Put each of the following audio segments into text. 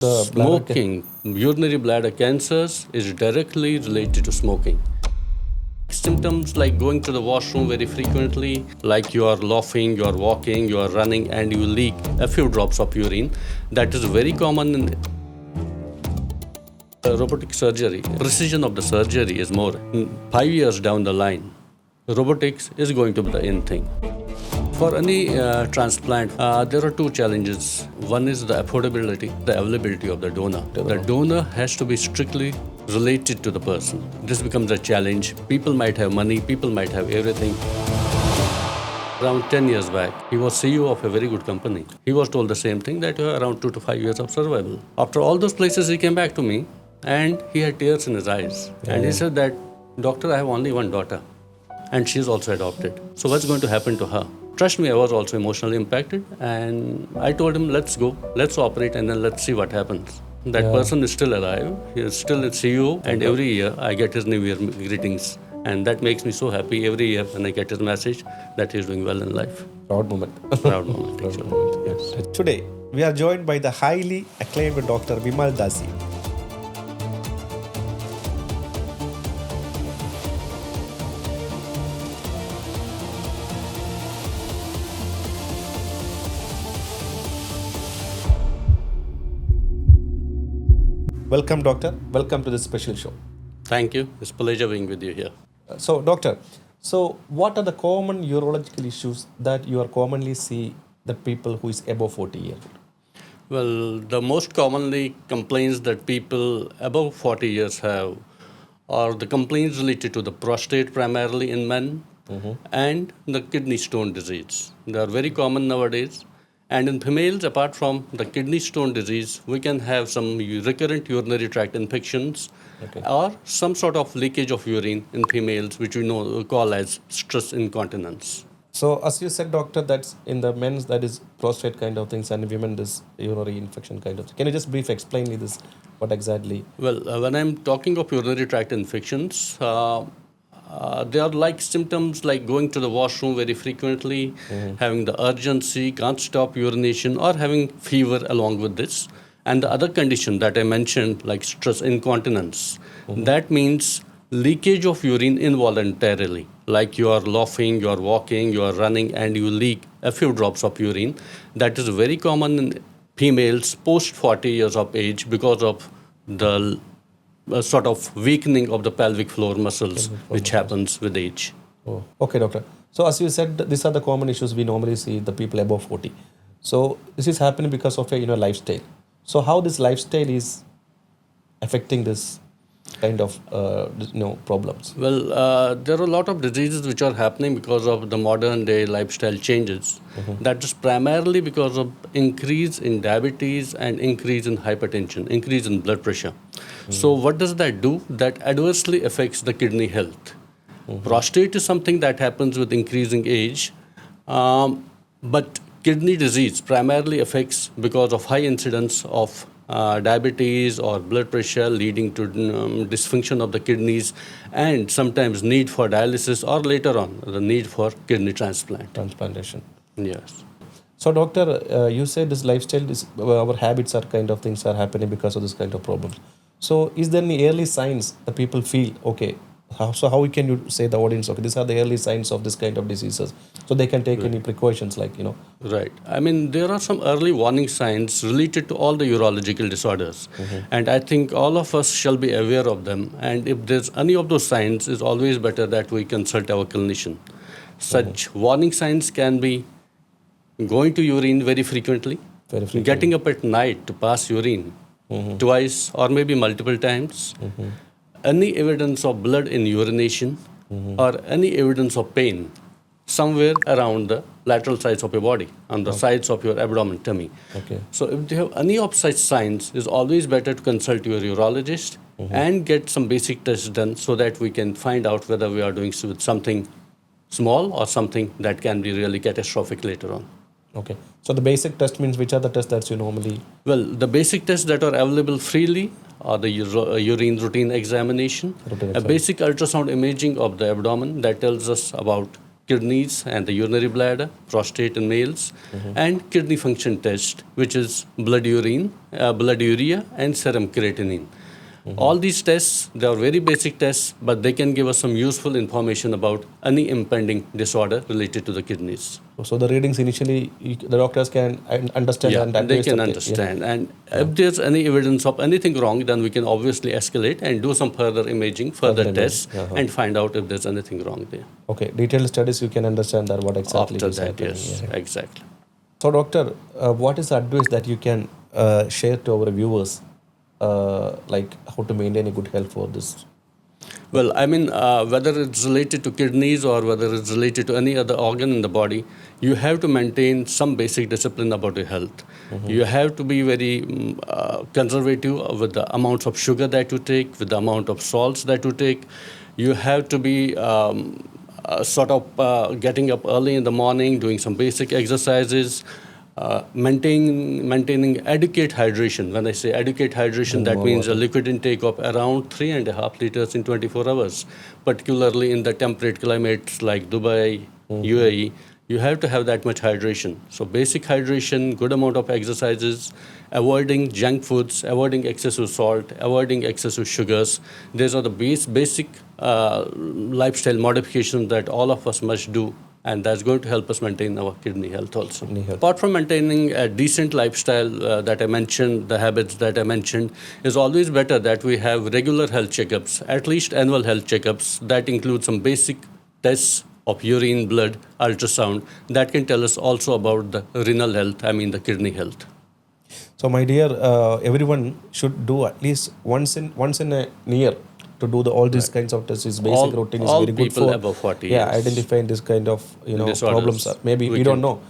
Smoking, urinary bladder cancers is directly related to smoking. Symptoms like going to the washroom very frequently, like you are laughing, you are walking, you are running, and you leak a few drops of urine. That is very common in robotic surgery. Precision of the surgery is more. 5 years down the line, robotics is going to be the in thing. For any transplant, there are two challenges. One is the affordability, the availability of the donor. The donor has to be strictly related to the person. This becomes a challenge. People might have money, people might have everything. Around 10 years back, he was CEO of a very good company. He was told the same thing, that you have around 2 to 5 years of survival. After all those places, he came back to me and he had tears in his eyes. And he said that, "Doctor, I have only one daughter and she is also adopted. So what's going to happen to her?" Trust me, I was also emotionally impacted, and I told him, "Let's go, let's operate, and then let's see what happens." That person is still alive. He is still a CEO, and every year I get his New Year greetings, and that makes me so happy every year when I get his message that he is doing well in life. Proud moment. Proud moment. Actually. Yes. Today, we are joined by the highly acclaimed Dr. Vimal Dassi. Welcome, Doctor. Welcome to this special show. Thank you. It's a pleasure being with you here. So, Doctor, what are the common urological issues that you are commonly see the people who is above 40 years old? Well, the most commonly complaints that people above 40 years have are the complaints related to the prostate primarily in men and the kidney stone disease. They are very common nowadays. And in females, apart from the kidney stone disease, we can have some recurrent urinary tract infections or some sort of leakage of urine in females, which we call as stress incontinence. So, as you said, Doctor, that's in the men's that is prostate kind of things, and women this urinary infection kind of thing. Can you just briefly explain me this? What exactly? Well, when I'm talking of urinary tract infections, they are like symptoms like going to the washroom very frequently, having the urgency, can't stop urination, or having fever along with this. And the other condition that I mentioned, like stress incontinence, that means leakage of urine involuntarily, like you are laughing, you are walking, you are running, and you leak a few drops of urine. That is very common in females post 40 years of age because of the sort of weakening of the pelvic floor muscles, which happens with age. Oh, okay, Doctor. So, as you said, these are the common issues we normally see the people above 40. So, this is happening because of a lifestyle. So, how this lifestyle is affecting this kind of problems? Well, there are a lot of diseases which are happening because of the modern day lifestyle changes. That is primarily because of increase in diabetes and increase in hypertension, increase in blood pressure. So what does that do? That adversely affects the kidney health. Prostate is something that happens with increasing age, but kidney disease primarily affects because of high incidence of diabetes or blood pressure leading to dysfunction of the kidneys and sometimes need for dialysis or later on the need for kidney transplant. Transplantation. Yes. So, Doctor, you said this lifestyle, our habits are kind of things are happening because of this kind of problems. So, is there any early signs that people feel, okay, how can you say the audience, okay, these are the early signs of this kind of diseases, so they can take any precautions like, Right. I mean, there are some early warning signs related to all the urological disorders. And I think all of us shall be aware of them. And if there's any of those signs, it's always better that we consult our clinician. Such warning signs can be going to urine very frequently, getting up at night to pass urine twice or maybe multiple times, any evidence of blood in urination, or any evidence of pain somewhere around the lateral sides of your body, on the sides of your abdomen, tummy. So if you have any of such signs, it's always better to consult your urologist and get some basic tests done so that we can find out whether we are doing with something small or something that can be really catastrophic later on. Okay. So the basic test means which are the tests that you normally? Well, the basic tests that are available freely are the urine routine examination, a basic ultrasound imaging of the abdomen that tells us about kidneys and the urinary bladder, prostate in males, and kidney function test, which is blood urine, blood urea, and serum creatinine. All these tests, they are very basic tests, but they can give us some useful information about any impending disorder related to the kidneys. So the readings initially, the doctors can understand and They advise can the- understand. And if there's any evidence of anything wrong, then we can obviously escalate and do some further imaging, further Further tests, imaging, and find out if there's anything wrong there. Okay, detailed studies you can understand that what exactly After is that, happening. yes, Yeah. exactly. So doctor, what is the advice that you can share to our viewers, like how to maintain a good health for this? Well, I mean, whether it's related to kidneys or whether it's related to any other organ in the body, you have to maintain some basic discipline about your health. You have to be very conservative with the amounts of sugar that you take, with the amount of salts that you take. You have to be getting up early in the morning, doing some basic exercises, maintaining adequate hydration. When I say adequate hydration, that means a liquid intake of around 3.5 liters in 24 hours, particularly in the temperate climates like Dubai, UAE. You have to have that much hydration. So basic hydration, good amount of exercises, avoiding junk foods, avoiding excessive salt, avoiding excessive sugars. These are the basic lifestyle modifications that all of us must do, and that's going to help us maintain our kidney health also. Apart from maintaining a decent lifestyle that I mentioned, the habits that I mentioned, is always better that we have regular health checkups, at least annual health checkups that include some basic tests of urine, blood, ultrasound that can tell us also about the renal health, I mean the kidney health. So my dear, everyone should do at least once in a year to do all these kinds of tests. This basic routine is very good people for above 40 years. identifying this kind of Disorders. problems. Maybe we don't know.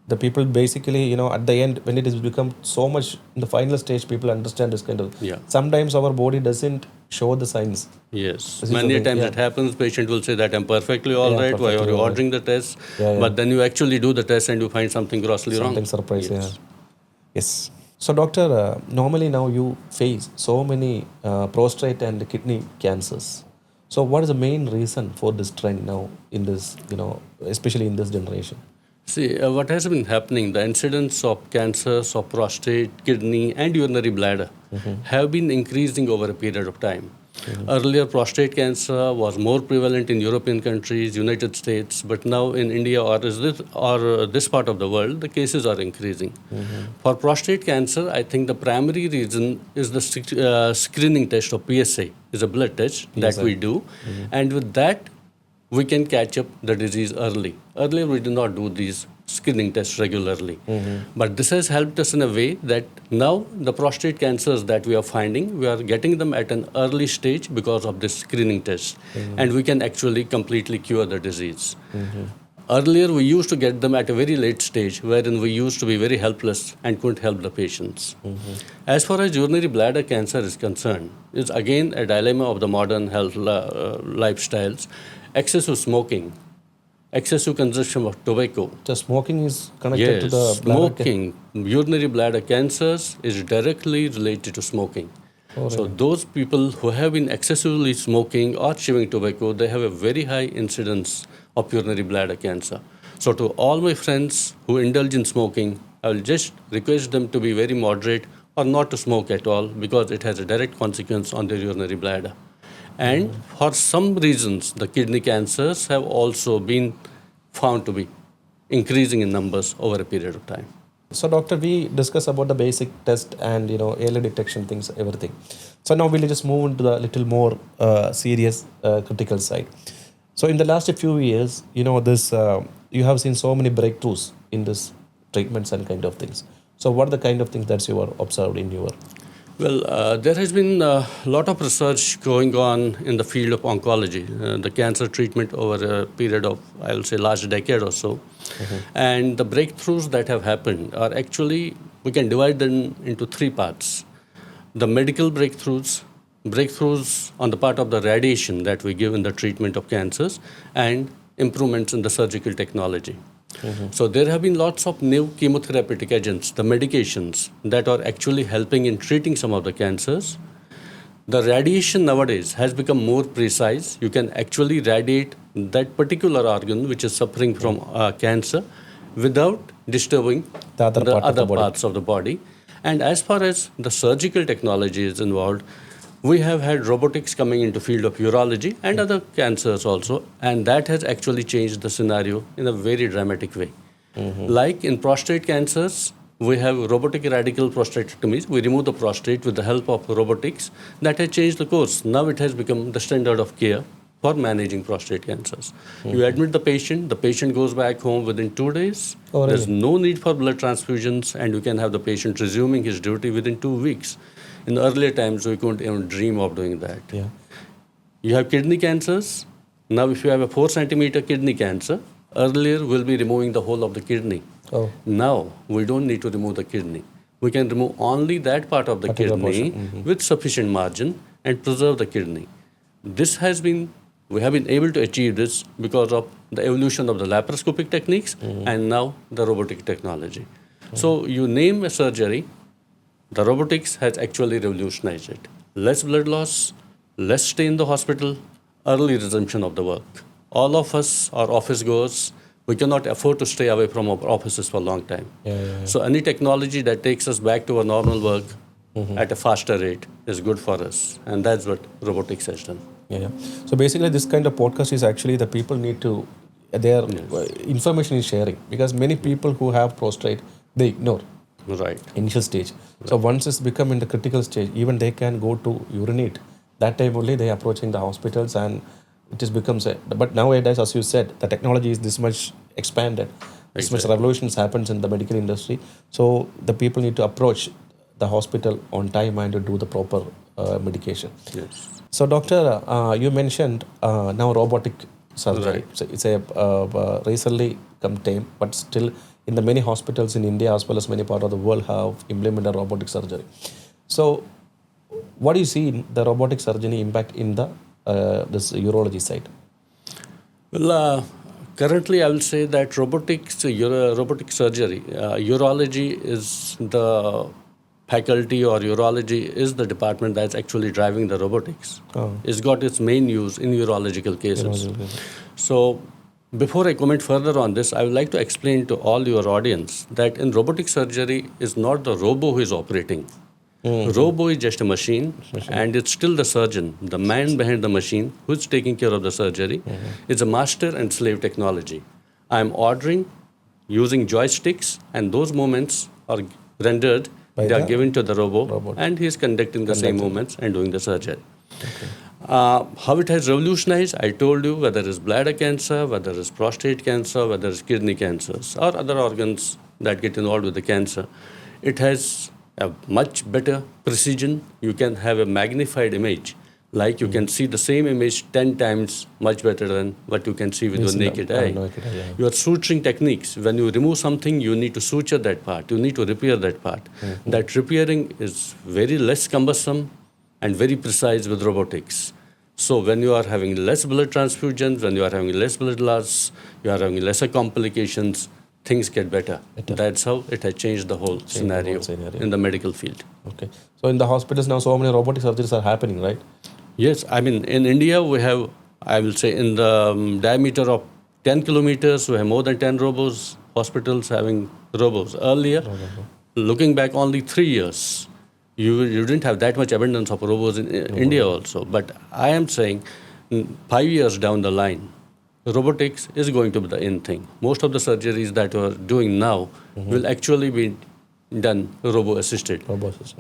The people basically, at the end, when it has become so much in the final stage, people understand this kind of. Yeah. Sometimes our body doesn't show the signs. Yes. This is Many the thing, times it happens, patient will say that I'm perfectly all right, why are perfectly you all right. ordering the test? Yeah. But then you actually do the test and you find something grossly wrong. Something surprise, Yes. Yes. So doctor, normally now you face so many prostate and kidney cancers. So what is the main reason for this trend now in this, especially in this generation? See, what has been happening, the incidence of cancers of prostate, kidney, and urinary bladder have been increasing over a period of time. Earlier, prostate cancer was more prevalent in European countries, United States, but now in India or this part of the world, the cases are increasing. For prostate cancer, I think the primary reason is the screening test of PSA, is a blood test that we do, and with that, we can catch up the disease early. Earlier, we did not do these screening tests regularly. But this has helped us in a way that now the prostate cancers that we are finding, we are getting them at an early stage because of this screening test. And we can actually completely cure the disease. Earlier, we used to get them at a very late stage, wherein we used to be very helpless and couldn't help the patients. As far as urinary bladder cancer is concerned, it's again a dilemma of the modern health lifestyles. Excessive smoking, excessive consumption of tobacco. So smoking is connected to the bladder smoking, urinary bladder cancers is directly related to smoking. So those people who have been excessively smoking or chewing tobacco, they have a very high incidence of urinary bladder cancer. So to all my friends who indulge in smoking, I will just request them to be very moderate or not to smoke at all because it has a direct consequence on their urinary bladder. And for some reasons, the kidney cancers have also been found to be increasing in numbers over a period of time. So doctor, we discuss about the basic test and early detection things, everything. So now we'll just move into the little more serious critical side. So in the last few years, this you have seen so many breakthroughs in this treatments and kind of things. So what are the kind of things that you are observed in your? Well, there has been a lot of research going on in the field of oncology, the cancer treatment over a period of, I will say, last decade or so. And the breakthroughs that have happened are actually, we can divide them into three parts. The medical breakthroughs on the part of the radiation that we give in the treatment of cancers, and improvements in the surgical technology. So there have been lots of new chemotherapeutic agents, the medications that are actually helping in treating some of the cancers. The radiation nowadays has become more precise. You can actually radiate that particular organ which is suffering from cancer without disturbing The other part of the body. parts of the body. And as far as the surgical technology is involved, we have had robotics coming into field of urology and other cancers also, and that has actually changed the scenario in a very dramatic way. Like in prostate cancers, we have robotic radical prostatectomies. We remove the prostate with the help of robotics. That has changed the course. Now it has become the standard of care for managing prostate cancers. You admit the patient goes back home within 2 days. Oh, really? There's no need for blood transfusions, and you can have the patient resuming his duty within 2 weeks. In earlier times, we couldn't even dream of doing that. Yeah. You have kidney cancers. Now, if you have a 4 centimeter kidney cancer, earlier we'll be removing the whole of the kidney. Oh. Now, we don't need to remove the kidney. We can remove only that part of the Particular kidney with sufficient margin and preserve the kidney. We have been able to achieve this because of the evolution of the laparoscopic techniques and now the robotic technology. So, you name a surgery, the robotics has actually revolutionized it. Less blood loss, less stay in the hospital, early resumption of the work. All of us are office goers. We cannot afford to stay away from our offices for a long time. So any technology that takes us back to our normal work at a faster rate is good for us. And that's what robotics has done. Yeah. So basically, this kind of podcast is actually the people need to, their information is sharing, because many people who have prostate, they ignore Right. initial stage. So once it's become in the critical stage, even they can go to urinate. That time only they are approaching the hospitals, and it is becomes a, but nowadays, as you said, the technology is this much expanded. This much revolutions happens in the medical industry. So the people need to approach the hospital on time and to do the proper medication. Yes. So doctor, you mentioned now robotic surgery. Right. So it's a recently come time, but still in the many hospitals in India as well as many parts of the world have implemented robotic surgery. So what do you see in the robotic surgery impact in the this urology side? Well, currently I will say that robotic surgery, urology is the faculty, or urology is the department that's actually driving the robotics. It's got its main use in urological cases. So before I comment further on this, I would like to explain to all your audience that in robotic surgery is not the robo who is operating. Robo is just a machine, and it's still the surgeon, the man behind the machine who's taking care of the surgery. It's a master and slave technology. I'm ordering using joysticks, and those movements are rendered, they are given to the robot, and he is conducting the same movements and doing the surgery. How it has revolutionized, I told you, whether it's bladder cancer, whether it's prostate cancer, whether it's kidney cancers, or other organs that get involved with the cancer, it has a much better precision. You can have a magnified image. Like you can see the same image 10 times much better than what you can see with your naked eye. Your suturing techniques, when you remove something, you need to suture that part. You need to repair that part. That repairing is very less cumbersome and very precise with robotics. So when you are having less blood transfusions, when you are having less blood loss, you are having lesser complications, things get better. That's how it has changed the whole scenario in the medical field. Okay. So in the hospitals now, so many robotic surgeries are happening, right? Yes. I mean, in India, we have, I will say, in the diameter of 10 kilometers, we have more than 10 hospitals having robots. Earlier, looking back only 3 years, you didn't have that much abundance of robots in India also. But I am saying 5 years down the line, robotics is going to be the in thing. Most of the surgeries that we are doing now will actually be done robo-assisted.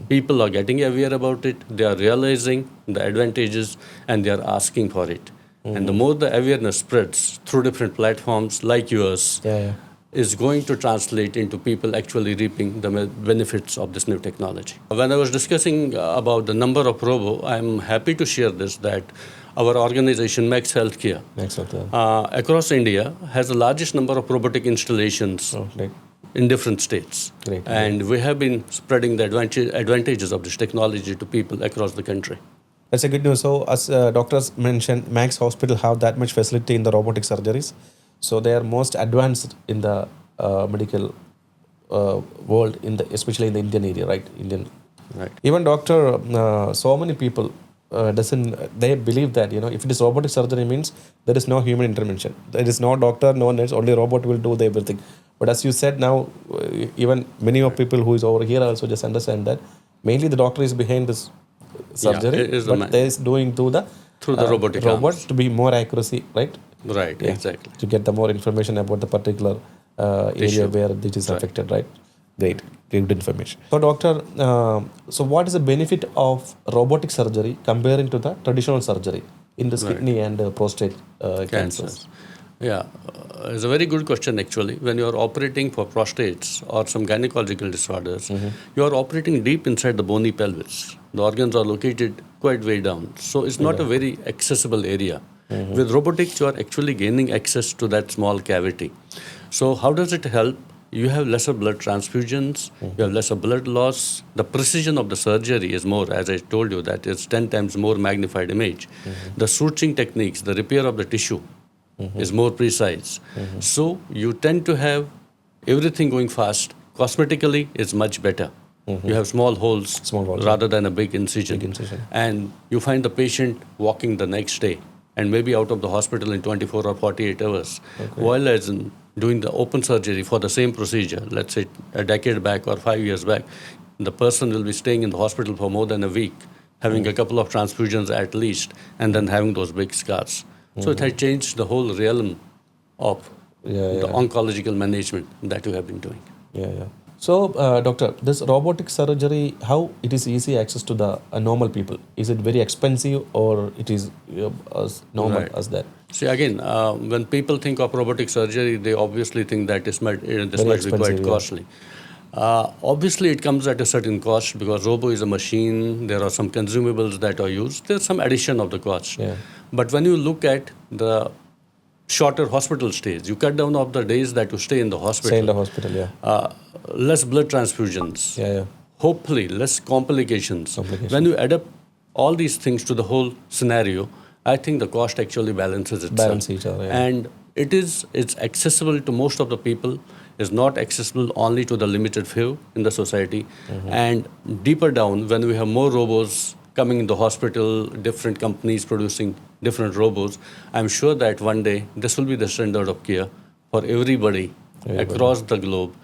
People are getting aware about it. They are realizing the advantages and they are asking for it. And the more the awareness spreads through different platforms like yours, is going to translate into people actually reaping the benefits of this new technology. When I was discussing about the number of robo, I'm happy to share this, that our organization, Max Healthcare, across India, has the largest number of robotic installations in different states. And we have been spreading the advantages of this technology to people across the country. That's a good news. So as doctors mentioned, Max Hospital have that much facility in the robotic surgeries. So they are most advanced in the medical world, especially in the Indian area, right? Even doctor, so many people doesn't, they believe that, if it is robotic surgery means there is no human intervention. There is no doctor, no nurse, only robot will do the everything. But as you said now, even many of people who is over here also just understand that mainly the doctor is behind this surgery, it is the but man. they is doing through the Robotic robot arms. to be more accuracy, right? Right, Yeah. exactly. To get the more information about the particular area Tissue. where it is Right. affected, right? Great, good information. So, doctor, so what is the benefit of robotic surgery comparing to the traditional surgery in this Right. kidney and prostate cancers? Cancers. Yeah, it's a very good question actually. When you are operating for prostates or some gynecological disorders, you are operating deep inside the bony pelvis. The organs are located quite way down. So it's not a very accessible area. With robotics, you are actually gaining access to that small cavity. So how does it help? You have lesser blood transfusions, you have lesser blood loss. The precision of the surgery is more, as I told you, that it's 10 times more magnified image. The suturing techniques, the repair of the tissue, is more precise. So you tend to have everything going fast. Cosmetically, it's much better. You have small holes, rather than a big incision. And you find the patient walking the next day and maybe out of the hospital in 24 or 48 hours. While as in doing the open surgery for the same procedure, let's say a decade back or 5 years back, the person will be staying in the hospital for more than a week, having a couple of transfusions at least, and then having those big scars. So it has changed the whole realm of the oncological management that you have been doing. Yeah. So, doctor, this robotic surgery, how it is easy access to the normal people? Is it very expensive or it is as normal as that? See, again, when people think of robotic surgery, they obviously think that this might be quite costly. Obviously, it comes at a certain cost because robo is a machine. There are some consumables that are used. There's some addition of the cost. Yeah. But when you look at the shorter hospital stays, you cut down of the days that you stay in the hospital. Stay in the hospital, yeah. Less blood transfusions. Yeah. Hopefully, less complications. When you add up all these things to the whole scenario, I think the cost actually balances itself. Balance each other, yeah. And it's accessible to most of the people. It's not accessible only to the limited few in the society. And deeper down, when we have more robots coming in the hospital, different companies producing different robots, I'm sure that one day this will be the standard of care for everybody across the globe,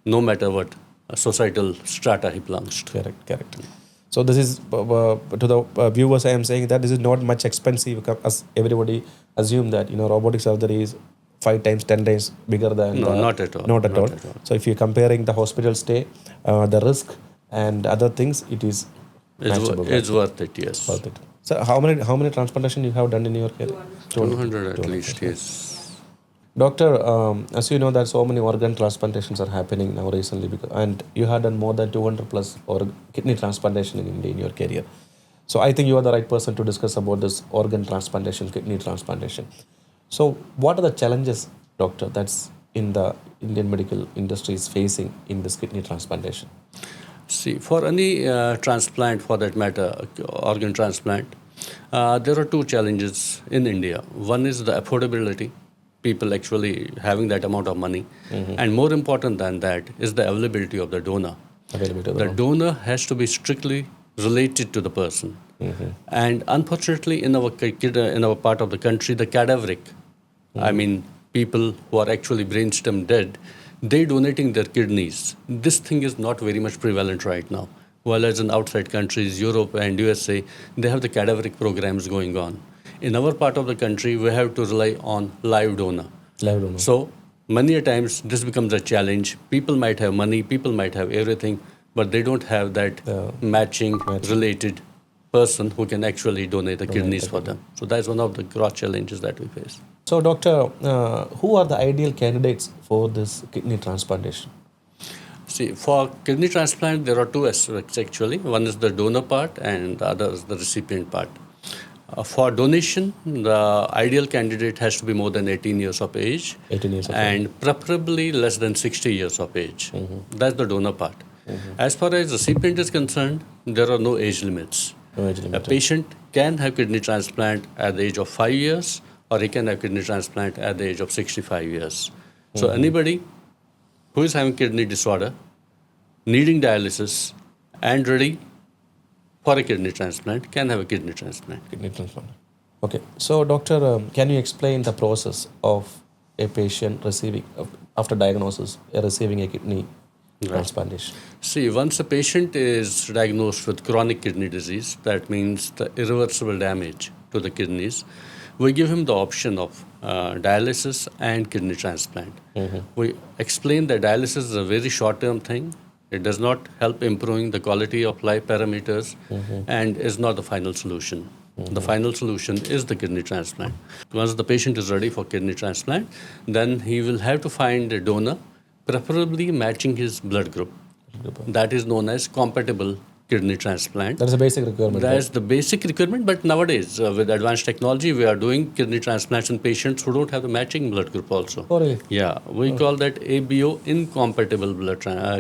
no matter what societal strata he belongs to. Correct. So this is, to the viewers, I am saying that this is not much expensive as everybody assume that, robotic surgery is 5 times, 10 times bigger than... No, not at all. Not at all. So if you're comparing the hospital stay, the risk and other things, it is matchable. It's worth it, yes. Worth it. So how many transplantation you have done in your career? 200 at least, yes. Doctor, as you know that so many organ transplantations are happening now recently, and you had done more than 200 plus kidney transplantation in India in your career. So I think you are the right person to discuss about this organ transplantation, kidney transplantation. So what are the challenges, doctor, that's in the Indian medical industry is facing in this kidney transplantation? See, for any transplant, for that matter, organ transplant, there are two challenges in India. One is the affordability, people actually having that amount of money. And more important than that is the availability of the donor. The donor has to be strictly related to the person. And unfortunately, in our part of the country, the cadaveric, I mean, people who are actually brainstem dead, they donating their kidneys. This thing is not very much prevalent right now. While as in outside countries, Europe and USA, they have the cadaveric programs going on. In our part of the country, we have to rely on live donor. So many a times this becomes a challenge. People might have money, people might have everything, but they don't have that matching related person who can actually donate the kidneys for them. So that's one of the gross challenges that we face. So, doctor, who are the ideal candidates for this kidney transplantation? See, for kidney transplant, there are two aspects actually. One is the donor part and the other is the recipient part. For donation, the ideal candidate has to be more than 18 years of age. 18 years of and preferably less than 60 years of age. That's the donor part. As far as recipient is concerned, there are no age limits. A patient can have kidney transplant at the age of 5 years, or he can have kidney transplant at the age of 65 years. So anybody who is having kidney disorder, needing dialysis, and ready for a kidney transplant can have a kidney transplant. Kidney transplant. Okay. So, doctor, can you explain the process of a patient receiving, after diagnosis, receiving a kidney transplantation? See, once a patient is diagnosed with chronic kidney disease, that means the irreversible damage to the kidneys, we give him the option of dialysis and kidney transplant. We explain that dialysis is a very short-term thing. It does not help improving the quality of life parameters and is not the final solution. The final solution is the kidney transplant. Once the patient is ready for kidney transplant, then he will have to find a donor, preferably matching his blood group. That is known as compatible kidney transplant. That is a basic requirement. That's the basic requirement, but nowadays, with advanced technology, we are doing kidney transplants in patients who don't have the matching blood group also. Oh, really? Yeah, we call that ABO incompatible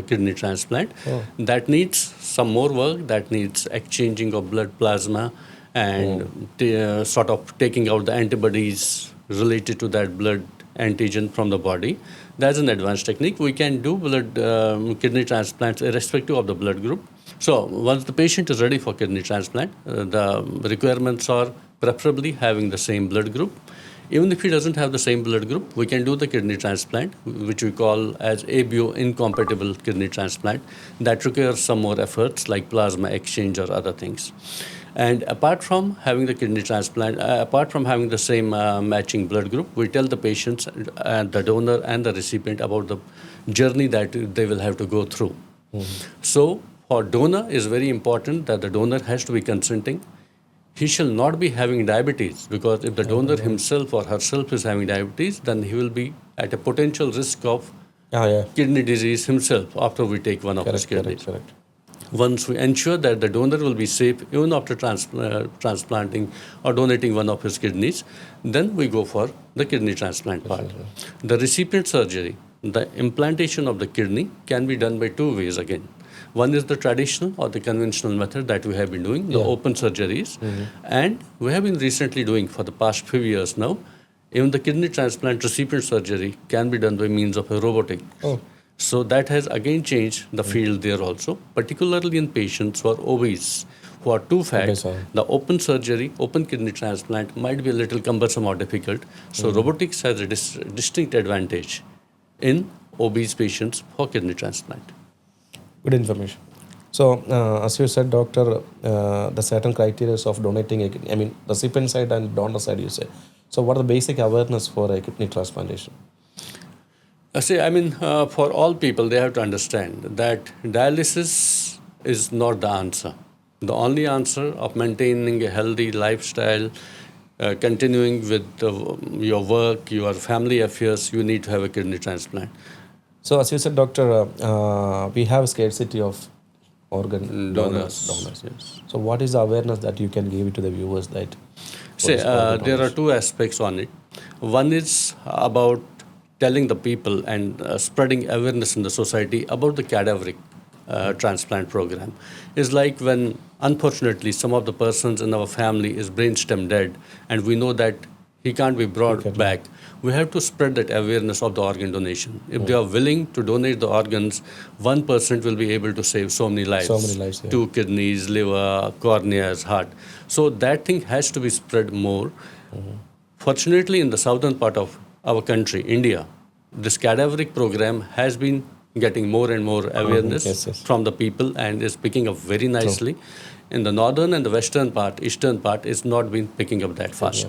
kidney transplant. That needs some more work, that needs exchanging of blood plasma and sort of taking out the antibodies related to that blood antigen from the body. That's an advanced technique. We can do kidney transplants irrespective of the blood group. So once the patient is ready for kidney transplant, the requirements are preferably having the same blood group. Even if he doesn't have the same blood group, we can do the kidney transplant, which we call as ABO incompatible kidney transplant. That requires some more efforts like plasma exchange or other things. And apart from having the kidney transplant, apart from having the same matching blood group, we tell the patients, the donor and the recipient about the journey that they will have to go through. So for donor, is very important that the donor has to be consenting. He shall not be having diabetes, because if the donor himself or herself is having diabetes, then he will be at a potential risk of kidney disease himself after we take one of his kidneys. Correct. Once we ensure that the donor will be safe even after transplanting or donating one of his kidneys, then we go for the kidney transplant part. The recipient surgery, the implantation of the kidney, can be done by two ways again. One is the traditional or the conventional method that we have been doing, the open surgeries. And we have been recently doing for the past few years now, even the kidney transplant recipient surgery can be done by means of a robotic. So that has again changed the field there also, particularly in patients who are obese, who are too fat. The open surgery, open kidney transplant might be a little cumbersome or difficult. So robotics has a distinct advantage in obese patients for kidney transplant. Good information. So, as you said, doctor, the certain criteria of donating a kidney, I mean, recipient side and donor side, you say. So, what are the basic awareness for a kidney transplantation? For all people, they have to understand that dialysis is not the answer. The only answer of maintaining a healthy lifestyle, continuing with your work, your family affairs, you need to have a kidney transplant. So, as you said, doctor, we have a scarcity of organ donors. Yes. So, what is the awareness that you can give it to the viewers that? There are two aspects on it. One is about telling the people and spreading awareness in the society about the cadaveric transplant program. It's like when, unfortunately, some of the persons in our family is brainstem dead, and we know that he can't be brought back. We have to spread that awareness of the organ donation. If they are willing to donate the organs, 1% will be able to save so many lives. 2 kidneys, liver, corneas, heart. So that thing has to be spread more. Fortunately, in the southern part of our country, India, this cadaveric program has been getting more and more awareness from the people and is picking up very nicely. In the northern and the western part, eastern part, it's not been picking up that fast.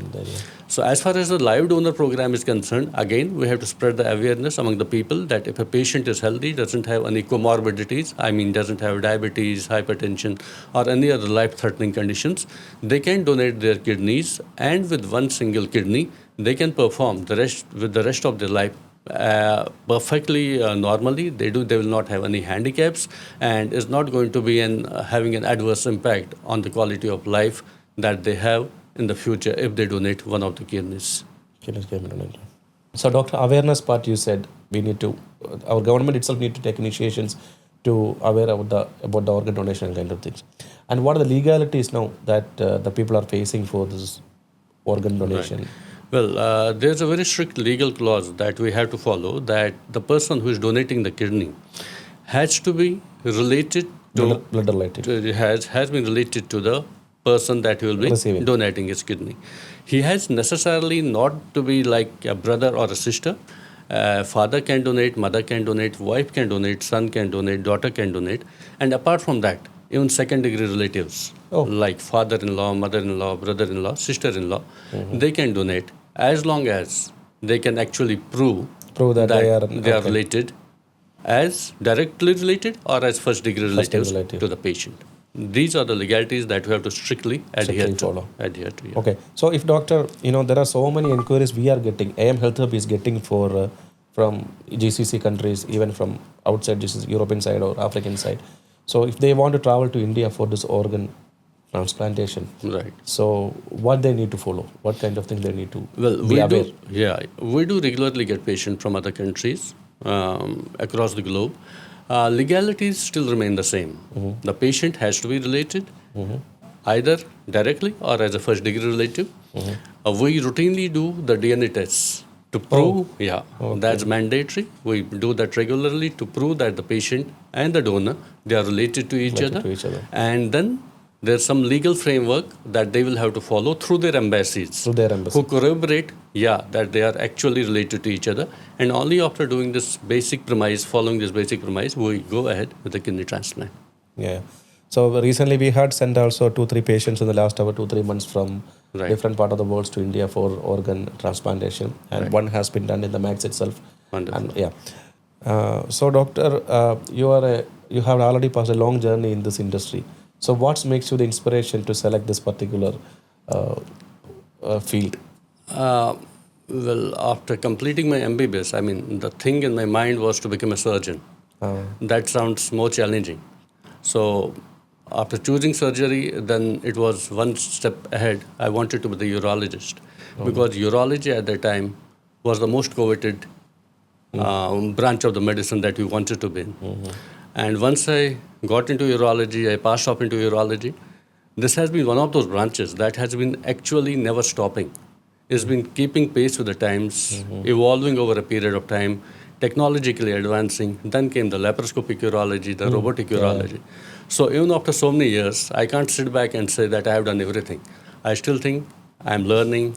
So as far as the live donor program is concerned, again, we have to spread the awareness among the people that if a patient is healthy, doesn't have any comorbidities, doesn't have diabetes, hypertension, or any other life-threatening conditions, they can donate their kidneys, and with one single kidney, they can perform the rest of their life perfectly normally. They will not have any handicaps, and is not going to be having an adverse impact on the quality of life that they have in the future if they donate one of the kidneys. So, doctor, awareness part, you said we need to, our government itself need to take initiations to aware about the organ donation and kind of things. And what are the legalities now that the people are facing for this organ donation? Right. Well, there's a very strict legal clause that we have to follow, that the person who is donating the kidney has to be related blood related. has been related to the person that will be Receiving. donating his kidney. He has necessarily not to be like a brother or a sister. Father can donate, mother can donate, wife can donate, son can donate, daughter can donate, and apart from that, even second degree relatives like father-in-law, mother-in-law, brother-in-law, sister-in-law, they can donate as long as they can actually prove That they are related, as directly related or as first degree relatives relative. to the patient. These are the legalities that we have to strictly adhere to. Yeah. Okay. So if doctor, there are so many inquiries we are getting. AM Health Hub is getting for from GCC countries, even from outside GCC, European side or African side. So if they want to travel to India for this organ transplantation, right. So what they need to follow? What kind of things they need to be aware? We do regularly get patients from other countries across the globe. Legalities still remain the same. The patient has to be related, either directly or as a first degree relative. We routinely do the DNA tests to prove, that's mandatory. We do that regularly to prove that the patient and the donor, they are related to each other. And then there's some legal framework that they will have to follow through their embassies. Who corroborate, that they are actually related to each other. And only after doing this basic premise, following this basic premise, we go ahead with the kidney transplant. Yeah. So recently we had sent also 2-3 patients in the last 2-3 months from different part of the world to India for organ transplantation, and one has been done in the Max itself. Wonderful. And so doctor, you have already passed a long journey in this industry. So what makes you the inspiration to select this particular field? Well, after completing my MBBS, the thing in my mind was to become a surgeon. That sounds more challenging. So after choosing surgery, then it was one step ahead. I wanted to be the urologist because urology at that time was the most coveted branch of the medicine that we wanted to be in. And once I got into urology, I passed off into urology. This has been one of those branches that has been actually never stopping. It's been keeping pace with the times, evolving over a period of time, technologically advancing. Then came the laparoscopic urology, the robotic urology. So even after so many years, I can't sit back and say that I have done everything. I still think I'm learning.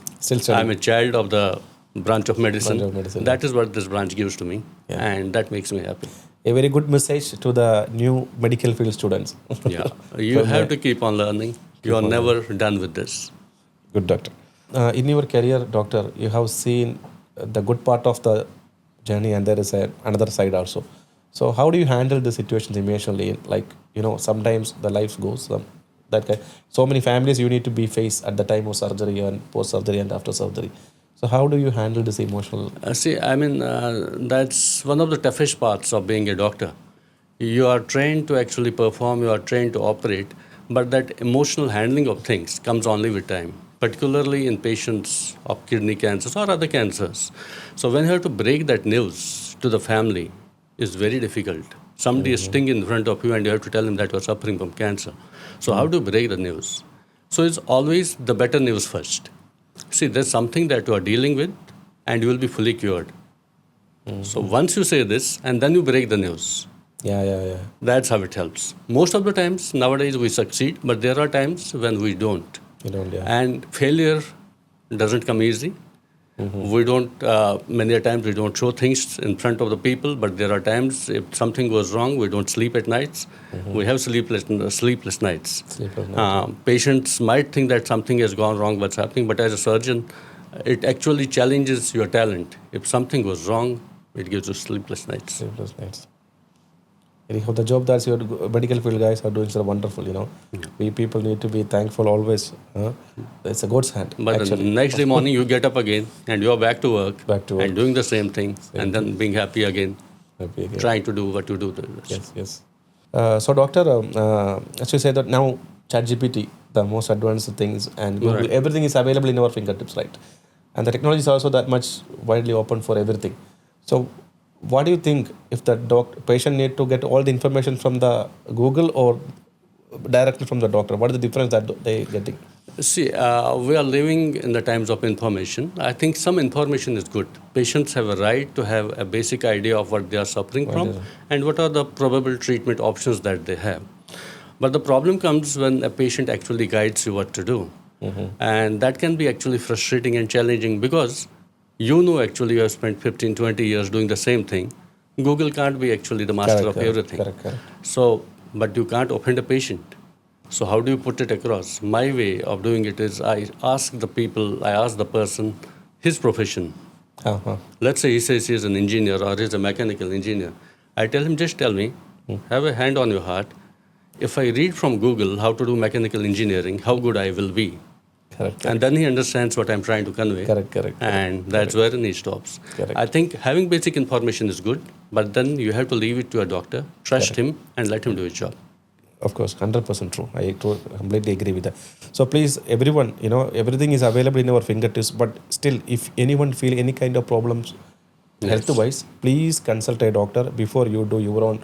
I'm a child of the branch of medicine. That is what this branch gives to me, and that makes me happy. A very good message to the new medical field students. You have to keep on learning. You are never done with this. Good, doctor. In your career, doctor, you have seen the good part of the journey, and there is another side also. So how do you handle the situations emotionally? Like, sometimes the life goes that kind. So many families you need to be faced at the time of surgery and post-surgery and after surgery. So how do you handle this emotional? That's one of the toughest parts of being a doctor. You are trained to actually perform, you are trained to operate, but that emotional handling of things comes only with time, particularly in patients of kidney cancers or other cancers. So when you have to break that news to the family, it's very difficult. Somebody is sitting in front of you and you have to tell him that you're suffering from cancer. So how do you break the news? So it's always the better news first. See, there's something that you are dealing with and you will be fully cured. So once you say this and then you break the news. That's how it helps. Most of the times nowadays we succeed, but there are times when we don't. And failure doesn't come easy. We don't, many times we don't show things in front of the people, but there are times if something goes wrong, we don't sleep at nights. We have sleepless nights. Patients might think that something has gone wrong, what's happening, but as a surgeon, it actually challenges your talent. If something goes wrong, it gives you sleepless nights. Anyhow, the job that your medical field guys are doing is wonderful, We people need to be thankful always. It's a God's hand. But the next day morning you get up again and you are back to work. And doing the same thing and then being happy again. Trying to do what you do. Yes. So doctor, as you said that now ChatGPT, the most advanced things, and Google, everything is available in our fingertips, right? And the technology is also that much widely open for everything. So what do you think if the patient need to get all the information from the Google or directly from the doctor? What is the difference that they getting? See, we are living in the times of information. I think some information is good. Patients have a right to have a basic idea of what they are suffering from and what are the probable treatment options that they have. But the problem comes when a patient actually guides you what to do. And that can be actually frustrating and challenging because you know actually you have spent 15, 20 years doing the same thing. Google can't be actually the master of everything. Correct. So, but you can't offend a patient. So how do you put it across? My way of doing it is I ask the person his profession. Let's say he says he is an engineer or he is a mechanical engineer. I tell him, just tell me, have a hand on your heart. If I read from Google how to do mechanical engineering, how good I will be. Correct. And then he understands what I'm trying to convey. Correct. And that's where he stops. Correct. I think having basic information is good, but then you have to leave it to a doctor, trust him, and let him do his job. Of course, 100% true. I completely agree with that. So please, everyone, everything is available in our fingertips. But still, if anyone feel any kind of problems health-wise, please consult a doctor before you do your own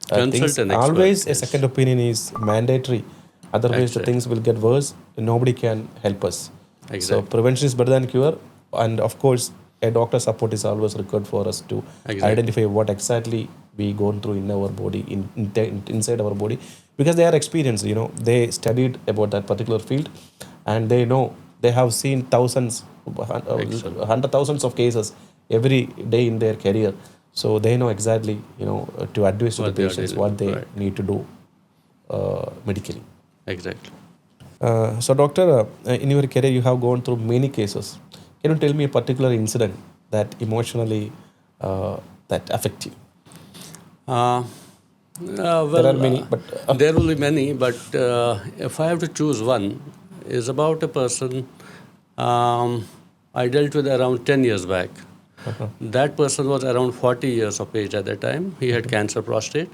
things. An expert, Always a second opinion is mandatory. Otherwise, the things will get worse. Nobody can help us. Exactly. So prevention is better than cure. And of course, a doctor support is always required for us to identify what exactly we gone through in our body, inside our body, because they are experienced. They studied about that particular field, and they know, they have seen thousands, hundred thousands of cases every day in their career. So they know exactly, to advise to the patients what they need to do medically. Exactly. So doctor, in your career you have gone through many cases. Can you tell me a particular incident that emotionally that affect you? Well, there are many, but there will be many. But if I have to choose one, is about a person I dealt with around 10 years back. That person was around 40 years of age at that time. He had cancer prostate.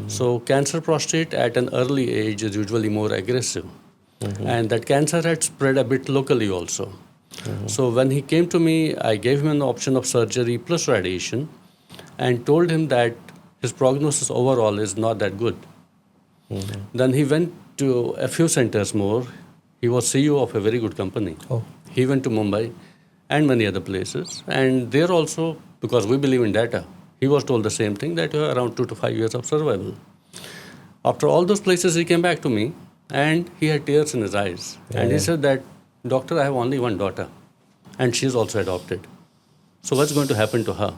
So cancer prostate at an early age is usually more aggressive. And that cancer had spread a bit locally also. So when he came to me, I gave him an option of surgery plus radiation and told him that his prognosis overall is not that good. Then he went to a few centers more. He was CEO of a very good company. He went to Mumbai and many other places. And there also, because we believe in data, he was told the same thing, that you have around 2 to 5 years of survival. After all those places, he came back to me and he had tears in his eyes. And he said that, doctor, I have only one daughter and she is also adopted. So what's going to happen to her?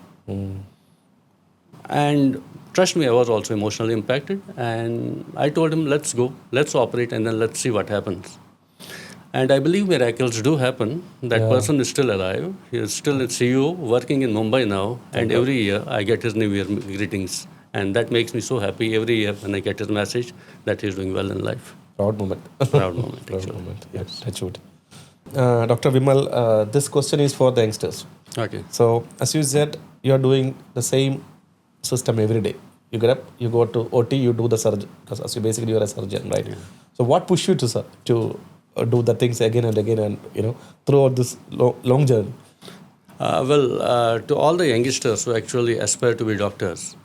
And trust me, I was also emotionally impacted. And I told him, let's go, let's operate, and then let's see what happens. And I believe miracles do happen. That person is still alive. He is still a CEO working in Mumbai now. And every year I get his New Year greetings. And that makes me so happy every year when I get his message that he is doing well in life. Proud moment. Proud moment. Proud moment. Yes, that's good. Dr. Vimal, this question is for the youngsters. Okay. So, as you said, you are doing the same system every day. You get up, you go to OT, you do the surgery, because as you are a surgeon, right? Yeah. So, what pushed you to do the things again and again, and throughout this long journey? To all the youngsters who actually aspire to be doctors,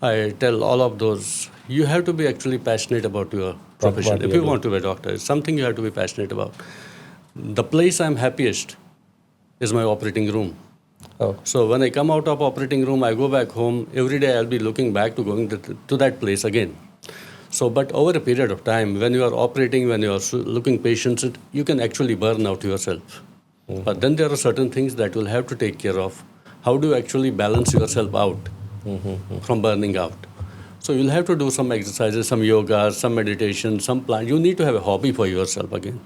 I tell all of those, you have to be actually passionate about your profession. If you want to be a doctor, it's something you have to be passionate about. The place I'm happiest is my operating room. So when I come out of operating room, I go back home. Every day I'll be looking back to going to that place again. So, but over a period of time, when you are operating, when you are looking patients, you can actually burn out yourself. But then there are certain things that you'll have to take care of. How do you actually balance yourself out from burning out? So you'll have to do some exercises, some yoga, some meditation, some plan. You need to have a hobby for yourself again.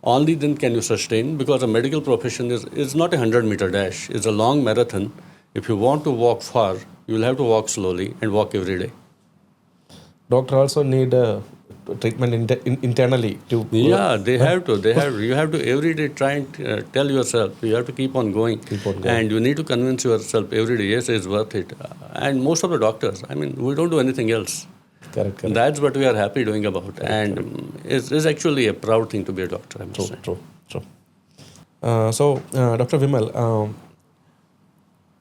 Only then can you sustain, because a medical profession is not a 100-meter dash. It's a long marathon. If you want to walk far, you'll have to walk slowly and walk every day. Doctor also need treatment internally to. Yeah, they have to. You have to every day try and tell yourself. You have to keep on going. And you need to convince yourself every day. Yes, it's worth it. And most of the doctors, we don't do anything else. Correct. That's what we are happy doing about. It's actually a proud thing to be a doctor. True. So, Dr. Vimal,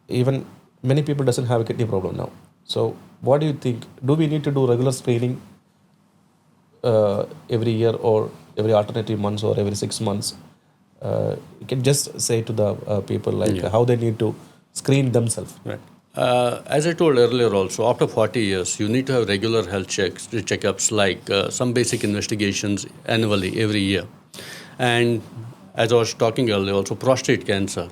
even many people doesn't have a kidney problem now. So, what do you think? Do we need to do regular screening every year or every alternative months or every 6 months? You can just say to the people how they need to screen themselves. Right. As I told earlier also, after 40 years, you need to have regular health checkups like some basic investigations annually, every year. And as I was talking earlier also, prostate cancer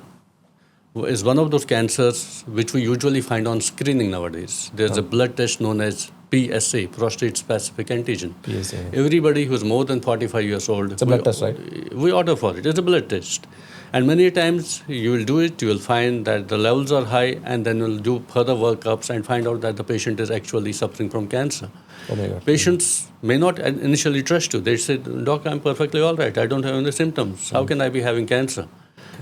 is one of those cancers which we usually find on screening nowadays. There's a blood test known as PSA, prostate specific antigen. PSA. Everybody who's more than 45 years old, It's a blood test, right? we order for it. It's a blood test. And many times you will do it, you will find that the levels are high, and then you'll do further workups and find out that the patient is actually suffering from cancer. Oh my God. Patients may not initially trust you. They say, Doc, I'm perfectly all right. I don't have any symptoms. How can I be having cancer?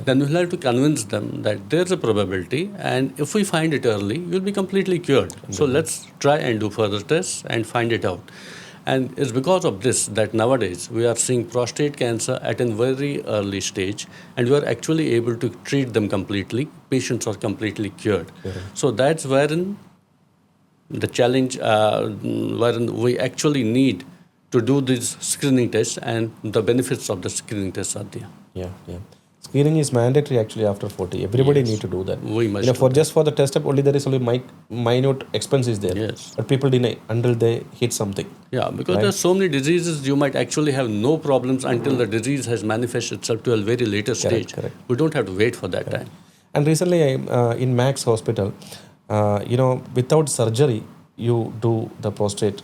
Then we'll have to convince them that there's a probability, and if we find it early, you'll be completely cured. So let's try and do further tests and find it out. And it's because of this that nowadays we are seeing prostate cancer at a very early stage, and we are actually able to treat them completely. Patients are completely cured. So that's wherein the challenge, wherein we actually need to do these screening tests, and the benefits of the screening tests are there. Yeah, yeah. Screening is mandatory actually after 40. Everybody need to do that. We must for just for the test up only, there is only minute expense is there. Yes. But people deny until they hit something. Yeah, because there's so many diseases, you might actually have no problems until the disease has manifested itself to a very later stage. Correct. We don't have to wait for that time. And recently, in Max Hospital, without surgery, you do the prostate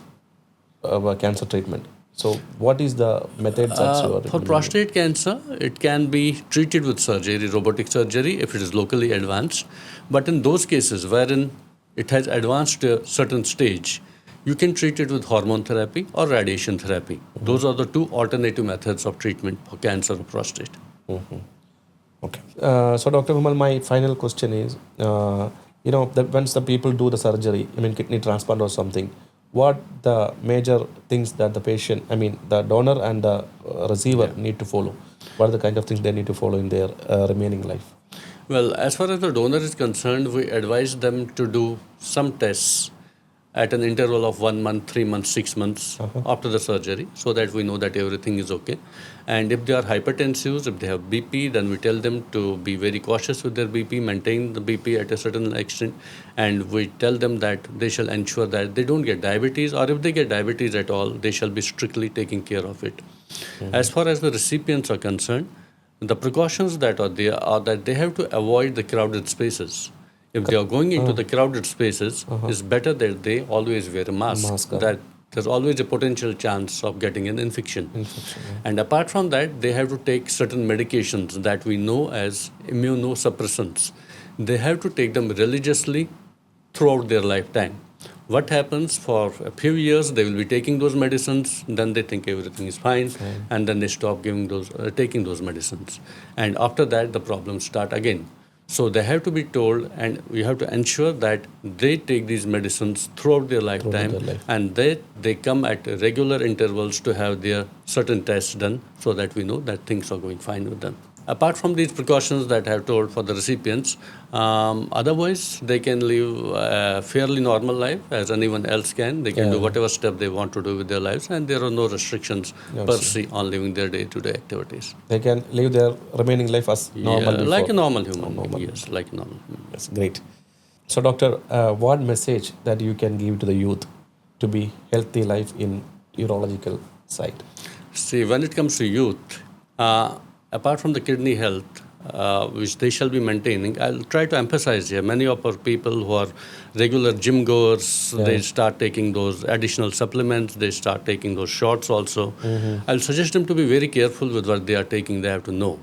cancer treatment. So, what is the method that you are For prostate cancer, it can be treated with surgery, robotic surgery, if it is locally advanced. But in those cases wherein it has advanced to a certain stage, you can treat it with hormone therapy or radiation therapy. Those are the two alternative methods of treatment for cancer of prostate. Okay. So, Dr. Vimal, my final question is, once the people do the surgery, kidney transplant or something, what the major things that the donor and the receiver need to follow? What are the kind of things they need to follow in their remaining life? Well, as far as the donor is concerned, we advise them to do some tests at an interval of 1 month, 3 months, 6 months after the surgery, so that we know that everything is okay. And if they are hypertensive, if they have BP, then we tell them to be very cautious with their BP, maintain the BP at a certain extent, and we tell them that they shall ensure that they don't get diabetes, or if they get diabetes at all, they shall be strictly taking care of it. As far as the recipients are concerned, the precautions that are there are that they have to avoid the crowded spaces. If they are going into the crowded spaces, it's better that they always wear a mask. That there's always a potential chance of getting an infection. And apart from that, they have to take certain medications that we know as immunosuppressants. They have to take them religiously throughout their lifetime. What happens for a few years, they will be taking those medicines, then they think everything is fine, and then they stop taking those medicines. And after that, the problems start again. So they have to be told, and we have to ensure that they take these medicines throughout their lifetime, and they come at regular intervals to have their certain tests done, so that we know that things are going fine with them. Apart from these precautions that I have told for the recipients, otherwise they can live a fairly normal life as anyone else can. They can do whatever step they want to do with their lives, and there are no restrictions per se on living their day-to-day activities. They can live their remaining life as normal. Like a normal human. Yes, like a normal human. That's great. So, doctor, what message that you can give to the youth to be healthy life in urological side? See, when it comes to youth, apart from the kidney health, which they shall be maintaining, I'll try to emphasize here, many of our people who are regular gym goers, they start taking those additional supplements, they start taking those shots also. I'll suggest them to be very careful with what they are taking. They have to know.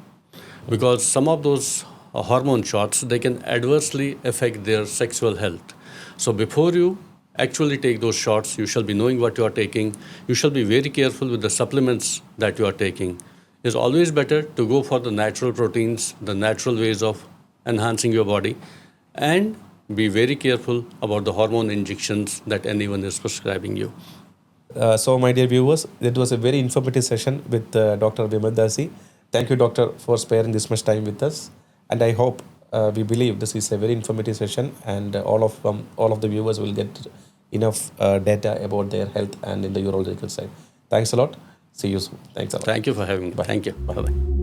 Because some of those hormone shots, they can adversely affect their sexual health. So before you actually take those shots, you shall be knowing what you are taking. You shall be very careful with the supplements that you are taking. It's always better to go for the natural proteins, the natural ways of enhancing your body, and be very careful about the hormone injections that anyone is prescribing you. So, my dear viewers, it was a very informative session with Dr. Vimal Dassi. Thank you, doctor, for sparing this much time with us. And I hope, we believe this is a very informative session, and all of the viewers will get enough data about their health and in the urological side. Thanks a lot. See you soon. Thanks a lot. Thank you for having me. Bye. Thank you. Bye-bye.